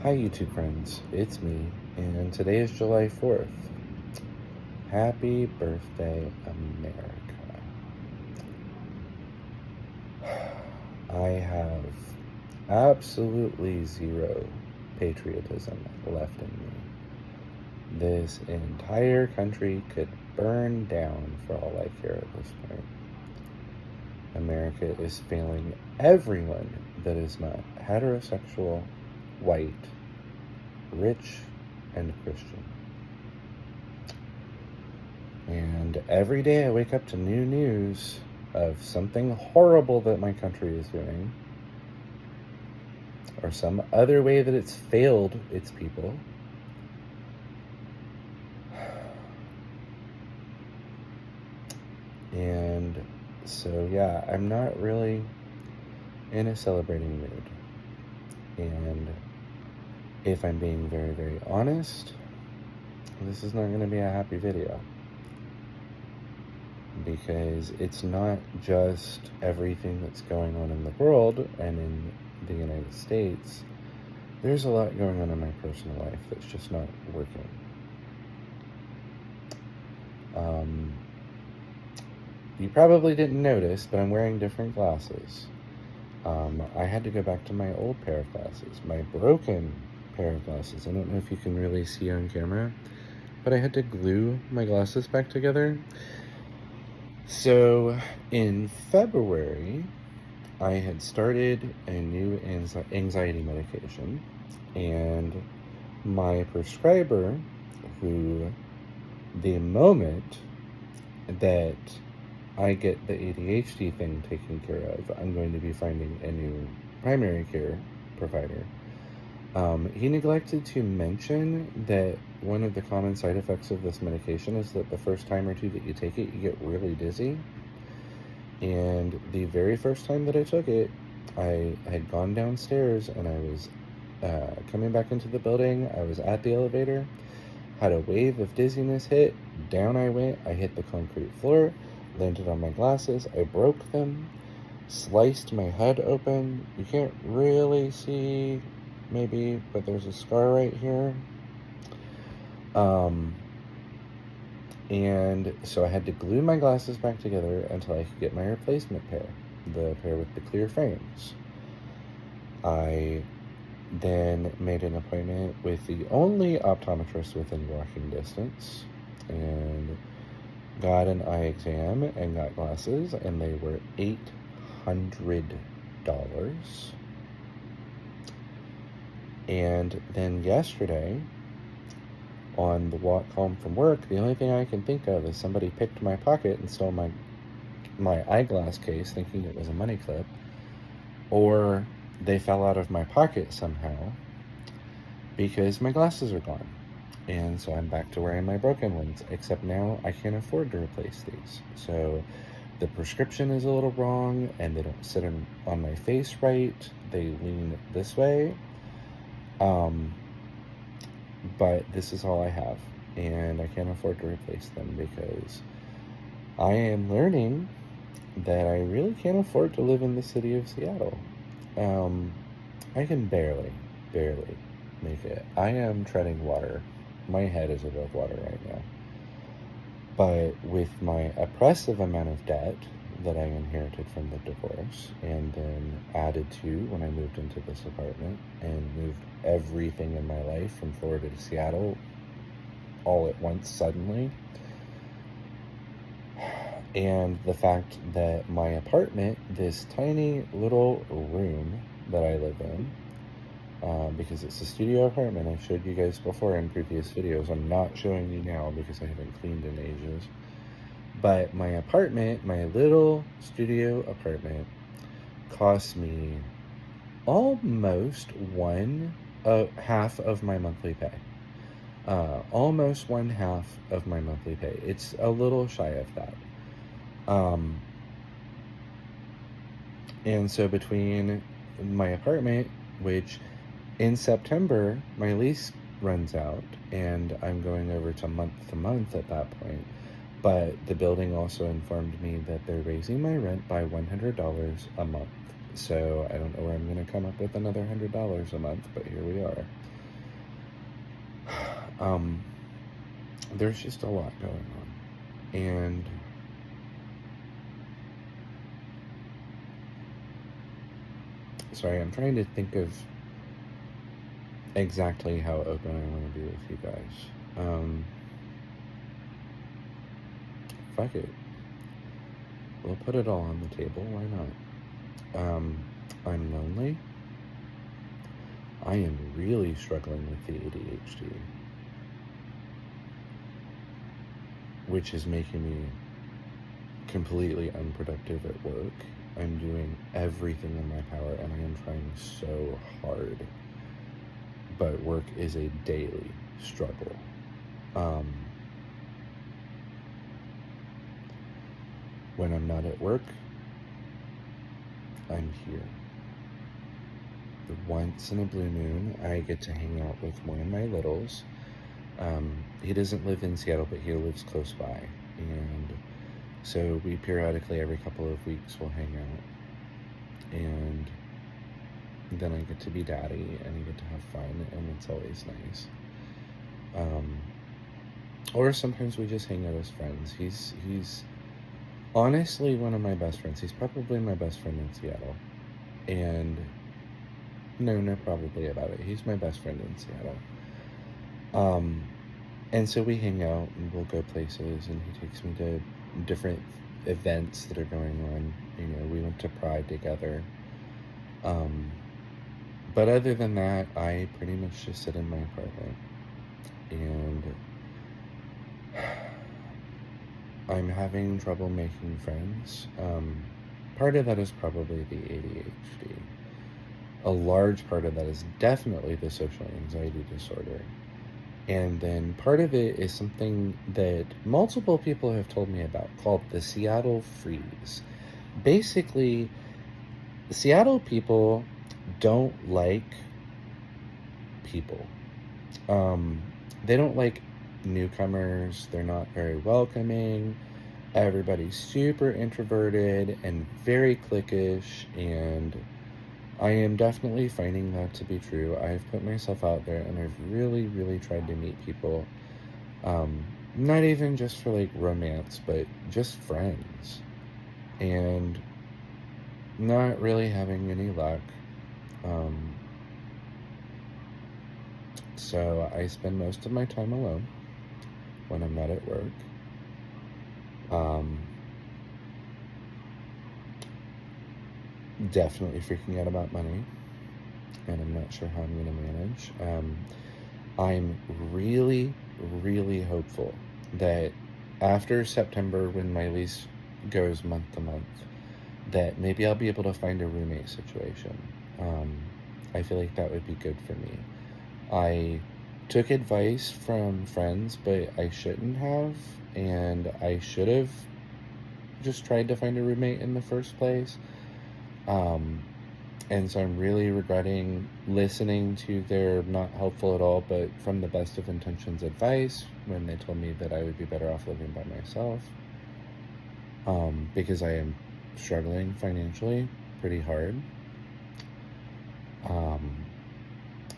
Hi YouTube friends, it's me, and today is July 4th. Happy birthday, America. I have absolutely zero patriotism left in me. This entire country could burn down for all I care at this point. America is failing everyone that is not heterosexual, white, rich, and Christian. And every day I wake up to new news of something horrible that my country is doing, or some other way that it's failed its people. And so, yeah, I'm not really in a celebrating mood. And if I'm being very, very honest, this is not going to be a happy video. Because it's not just everything that's going on in the world and in the United States. There's a lot going on in my personal life that's just not working. You probably didn't notice, but I'm wearing different glasses. I had to go back to my old pair of glasses, my broken pair of glasses. I don't know if you can really see on camera, but I had to glue my glasses back together. So in February, I had started a new anxiety medication, and my prescriber, who the moment that I get the ADHD thing taken care of, I'm going to be finding a new primary care provider. He neglected to mention that one of the common side effects of this medication is that the first time or two that you take it, you get really dizzy. And the very first time that I took it, I had gone downstairs and I was coming back into the building. I was at the elevator, had a wave of dizziness hit, down I went, I hit the concrete floor, landed on my glasses, I broke them, sliced my head open. You can't really see, maybe, but there's a scar right here. And so I had to glue my glasses back together until I could get my replacement pair, the pair with the clear frames. I then made an appointment with the only optometrist within walking distance and got an eye exam and got glasses, and they were $800. And then yesterday, on the walk home from work, the only thing I can think of is somebody picked my pocket and stole my eyeglass case thinking it was a money clip, or they fell out of my pocket somehow because my glasses are gone. And so I'm back to wearing my broken ones, except now I can't afford to replace these. So the prescription is a little wrong, and they don't sit on my face right. They lean this way. But this is all I have, and I can't afford to replace them because I am learning that I really can't afford to live in the city of Seattle. I can barely make it. I am treading water. My head is above water right now. But with my oppressive amount of debt that I inherited from the divorce, and then added to when I moved into this apartment and moved everything in my life from Florida to Seattle all at once suddenly, and the fact that my apartment, this tiny little room that I live in, because it's a studio apartment, I showed you guys before in previous videos, I'm not showing you now because I haven't cleaned in ages, but my apartment, my little studio apartment, cost me almost half of my monthly pay. Almost one half of my monthly pay. It's a little shy of that. And so between my apartment, which in September, my lease runs out, and I'm going over to month at that point. But the building also informed me that they're raising my rent by $100 a month. So I don't know where I'm going to come up with another $100 a month, but here we are. There's just a lot going on. And sorry, I'm trying to think of exactly how open I want to be with you guys. Fuck it. We'll put it all on the table. Why not? I'm lonely. I am really struggling with the ADHD, which is making me completely unproductive at work. I'm doing everything in my power and I am trying so hard. But work is a daily struggle. When I'm not at work, I'm here. Once in a blue moon, I get to hang out with one of my littles. He doesn't live in Seattle, but he lives close by. And so we periodically, every couple of weeks, will hang out. And then I get to be daddy and I get to have fun, and it's always nice. Or sometimes we just hang out as friends. He's honestly one of my best friends. He's probably my best friend in Seattle. And no probably about it. He's my best friend in Seattle. And so we hang out and we'll go places, and he takes me to different events that are going on. You know, we went to Pride together. But other than that, I pretty much just sit in my apartment. And I'm having trouble making friends. Part of that is probably the ADHD. A large part of that is definitely the social anxiety disorder. And then part of it is something that multiple people have told me about called the Seattle freeze. Basically, Seattle people don't like people. They don't like newcomers. They're not very welcoming. Everybody's super introverted and very cliquish, and I am definitely finding that to be true. I've put myself out there and I've really, really tried to meet people. Not even just for like romance, but just friends. And not really having any luck. So I spend most of my time alone when I'm not at work. Definitely freaking out about money, and I'm not sure how I'm going to manage. I'm really, really hopeful that after September, when my lease goes month to month, that maybe I'll be able to find a roommate situation. I feel like that would be good for me. I took advice from friends, but I shouldn't have, and I should have just tried to find a roommate in the first place. And so I'm really regretting listening to their not helpful at all, but from the best of intentions advice when they told me that I would be better off living by myself. Because I am struggling financially pretty hard.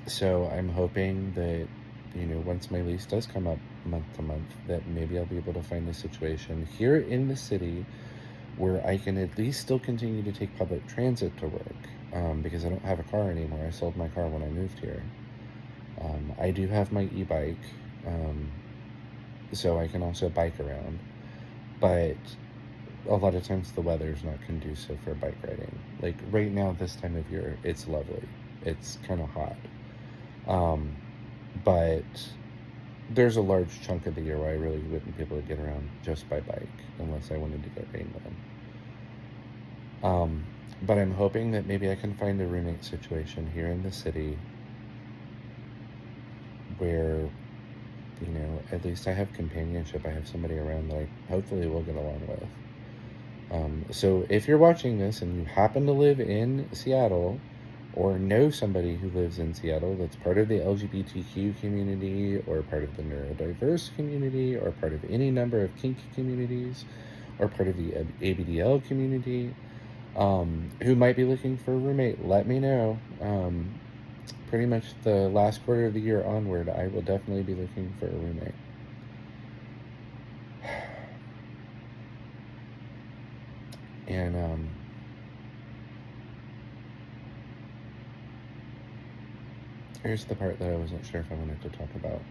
So I'm hoping that, you know, once my lease does come up month to month, that maybe I'll be able to find a situation here in the city where I can at least still continue to take public transit to work, because I don't have a car anymore. I sold my car when I moved here. I do have my e-bike, so I can also bike around, but a lot of times the weather's not conducive for bike riding. Like right now, this time of year, it's lovely. It's kind of hot. But there's a large chunk of the year where I really wouldn't be able to get around just by bike unless I wanted to get rained on. But I'm hoping that maybe I can find a roommate situation here in the city where, you know, at least I have companionship. I have somebody around that I hopefully will get along with. So if you're watching this and you happen to live in Seattle or know somebody who lives in Seattle that's part of the LGBTQ community or part of the neurodiverse community or part of any number of kink communities or part of the ABDL community, who might be looking for a roommate, let me know. Pretty much the last quarter of the year onward, I will definitely be looking for a roommate. And here's the part that I wasn't sure if I wanted to talk about.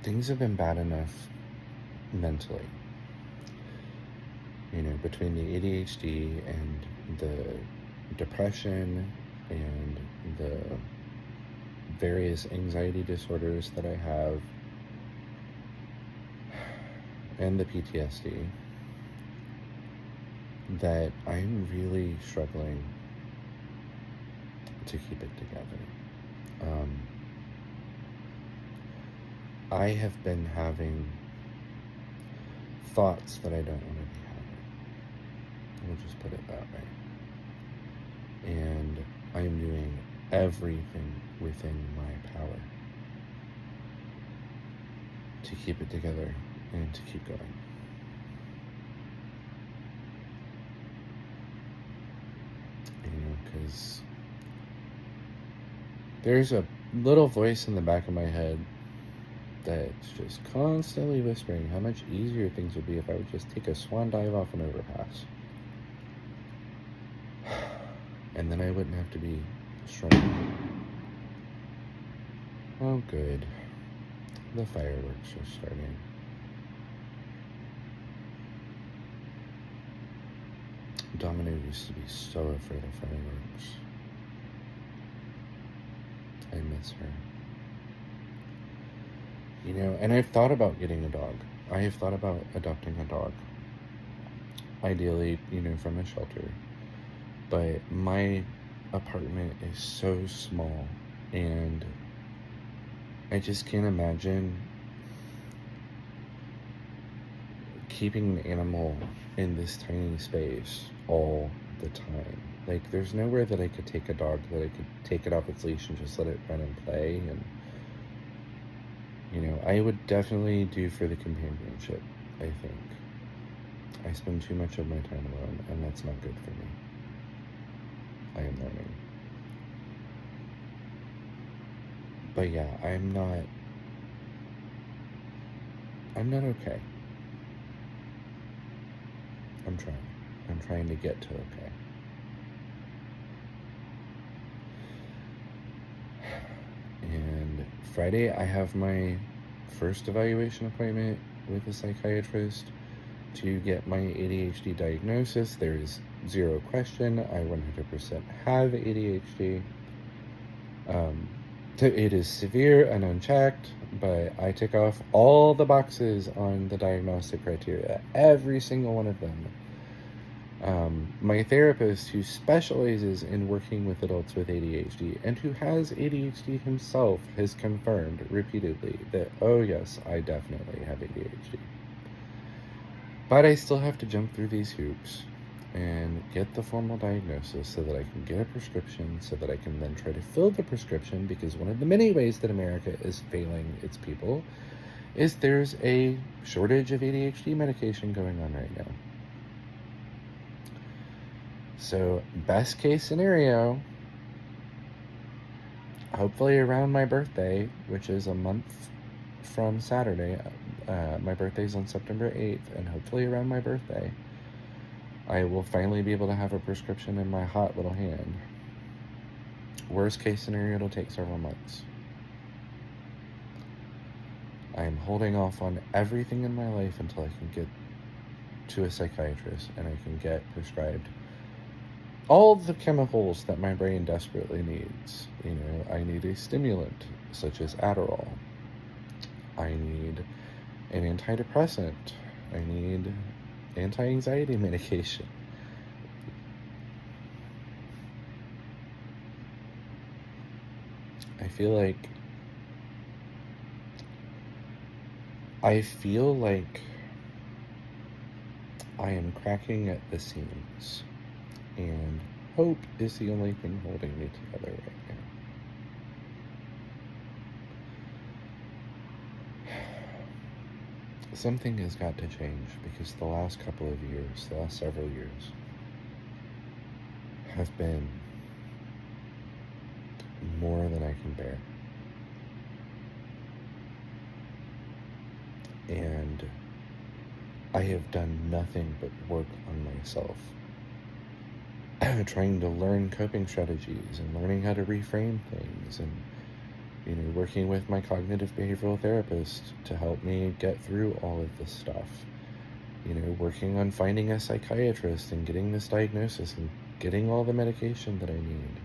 Things have been bad enough mentally, between the ADHD and the depression and the various anxiety disorders that I have and the PTSD, that I'm really struggling to keep it together. I have been having thoughts that I don't want to be having. We'll just put it that way. And I am doing everything within my power to keep it together and to keep going. Because there's a little voice in the back of my head that's just constantly whispering how much easier things would be if I would just take a swan dive off an overpass. And then I wouldn't have to be strong. Oh, good. The fireworks are starting. Domino used to be so afraid of fireworks. I miss her. And I've thought about getting a dog. I have thought about adopting a dog. Ideally, from a shelter. But my apartment is so small, and I just can't imagine keeping an animal in this tiny space all the time. Like, there's nowhere that I could take a dog that I could take it off its leash and just let it run and play. And I would definitely do for the companionship, I think. I spend too much of my time alone, and that's not good for me. I am learning. But yeah, I'm not okay. I'm trying to get to okay. And Friday, I have my first evaluation appointment with a psychiatrist to get my ADHD diagnosis. There is zero question. I 100% have ADHD. It is severe and unchecked, but I tick off all the boxes on the diagnostic criteria, every single one of them. My therapist, who specializes in working with adults with ADHD and who has ADHD himself, has confirmed repeatedly that, oh yes, I definitely have ADHD. But I still have to jump through these hoops and get the formal diagnosis so that I can get a prescription, so that I can then try to fill the prescription, because one of the many ways that America is failing its people is there's a shortage of ADHD medication going on right now. So, best case scenario, hopefully around my birthday, which is a month from Saturday, my birthday's on September 8th, and hopefully around my birthday, I will finally be able to have a prescription in my hot little hand. Worst case scenario, it'll take several months. I am holding off on everything in my life until I can get to a psychiatrist and I can get prescribed all the chemicals that my brain desperately needs. I need a stimulant, such as Adderall. I need an antidepressant. I need anti-anxiety medication. I feel like I am cracking at the seams, and hope is the only thing holding me together right now. something has got to change because the last couple of years, the last several years, have been more than I can bear. And I have done nothing but work on myself. Trying to learn coping strategies and learning how to reframe things, and working with my cognitive behavioral therapist to help me get through all of this stuff. Working on finding a psychiatrist and getting this diagnosis and getting all the medication that I need.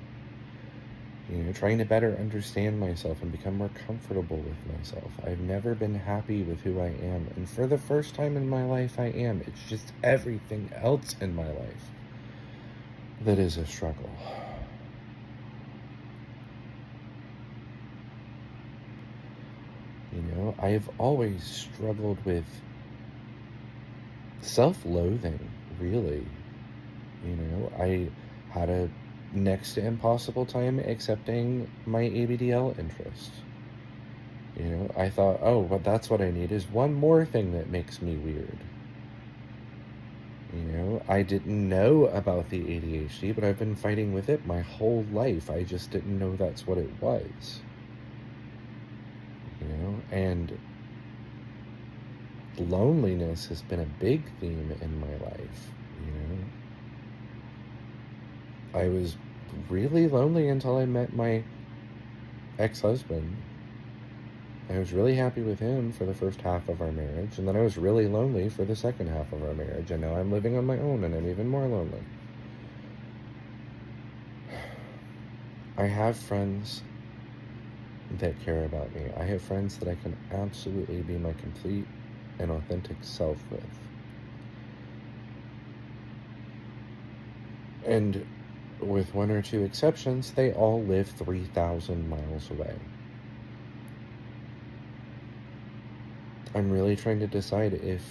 Trying to better understand myself and become more comfortable with myself. I've never been happy with who I am, and for the first time in my life, I am. It's just everything else in my life that is a struggle. I've always struggled with self-loathing, really. I had a next to impossible time accepting my ABDL interest. I thought, oh, but that's what I need is one more thing that makes me weird. I didn't know about the ADHD, but I've been fighting with it my whole life. I just didn't know that's what it was. And loneliness has been a big theme in my life. I was really lonely until I met my ex-husband. I was really happy with him for the first half of our marriage, and then I was really lonely for the second half of our marriage, and now I'm living on my own and I'm even more lonely. I have friends that care about me. I have friends that I can absolutely be my complete and authentic self with. And with one or two exceptions, they all live 3,000 miles away. I'm really trying to decide if,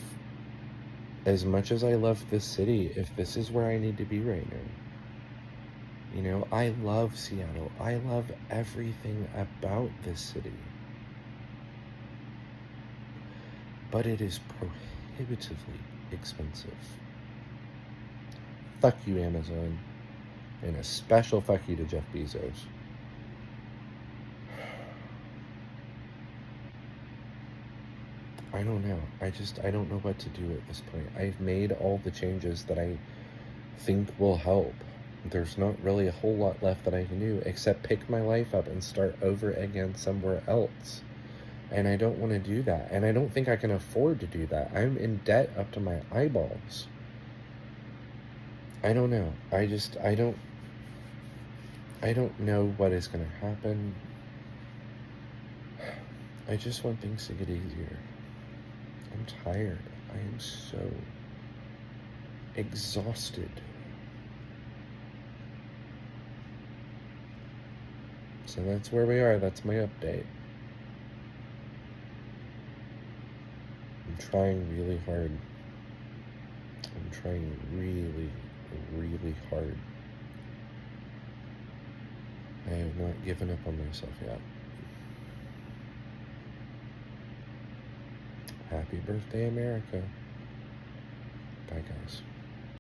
as much as I love this city, if this is where I need to be right now. I love Seattle. I love everything about this city. But it is prohibitively expensive. Fuck you, Amazon. And a special fuck you to Jeff Bezos. I don't know. I don't know what to do at this point. I've made all the changes that I think will help. There's not really a whole lot left that I can do except pick my life up and start over again somewhere else. And I don't want to do that. And I don't think I can afford to do that. I'm in debt up to my eyeballs. I don't know. I don't know what is going to happen. I just want things to get easier. I'm tired. I am so exhausted. So that's where we are. That's my update. I'm trying really hard. I'm trying really, really hard. I have not given up on myself yet. Happy birthday, America. Bye, guys.